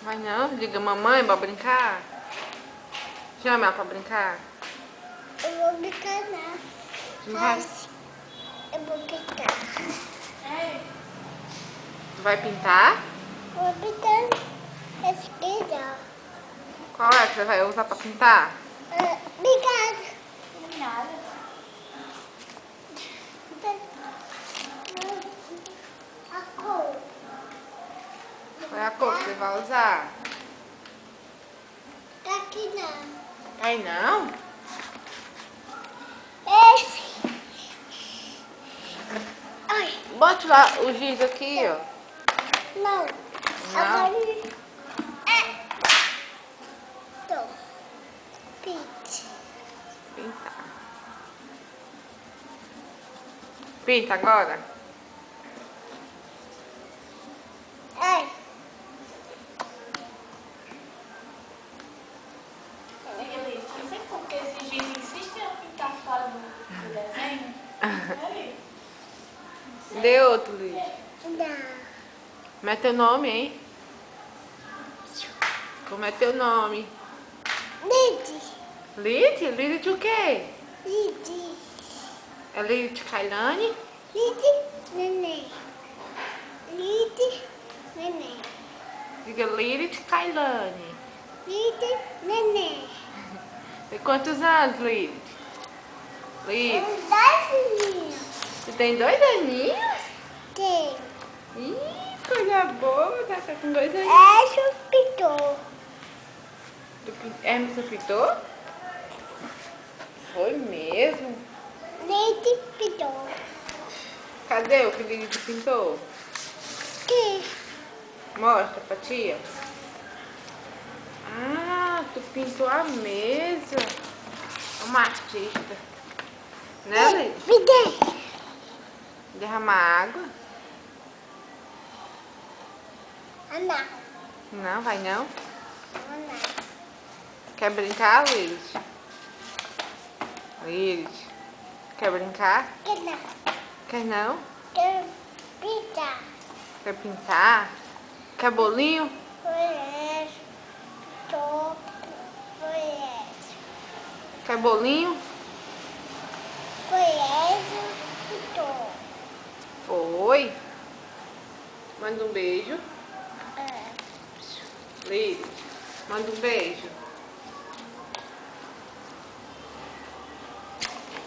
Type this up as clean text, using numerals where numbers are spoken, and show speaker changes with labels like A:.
A: Vai não? Liga mamãe pra brincar. Chama ela pra brincar.
B: Eu vou brincar não.
A: Não vai?
B: Eu vou brincar.
A: Tu vai pintar?
B: Vou brincar esse aqui.
A: Qual é que você vai usar pra pintar?
B: Obrigada.
C: Nada.
B: A cor.
A: Qual é a cor que você vai usar?
B: Tá aqui não.
A: Aí não?
B: Esse. Ai,
A: Bote lá o giz aqui, ó.
B: não.
A: Não?
B: Agora... Tô. Pinte.
A: Pintar. Pinta agora?
B: Ai.
C: Ele, não sei porque esse giz insiste em pintar fora do desenho. Peraí.
A: Dê outro, Liz.
B: Não.
A: Como é teu nome, hein? Como é teu nome?
B: Lide.
A: Lid? Lid o quê?
B: Lide.
A: É Lid Kailane?
B: Lide. Neném. Lide. Neném.
A: Diga Lid Kailane.
B: Lide. Neném.
A: Tem quantos anos, Lid? Lid,
B: Um dozinho.
A: você tem 2 aninhos?
B: Tem.
A: Ih, coisa boa, tá com 2 aninhos.
B: Essa pintou.
A: Emerson pintou? Foi mesmo?
B: Lide pintou.
A: Cadê o que Lid pintou?
B: Que?
A: Mostra pra tia. Ah, tu pintou a mesa. É uma artista. Né, Lid?
B: Videi.
A: Derramar água?
B: Não.
A: Não, vai não?
B: Não.
A: Quer brincar, Lid? Lid, quer brincar?
B: Que não.
A: Quer não?
B: Quero pintar.
A: Quer pintar? Quer bolinho?
B: Foi essa. Pintou. Foi essa.
A: Quer bolinho?
B: Foi essa. Pintou.
A: Foi. Manda um beijo. Lid, manda um beijo.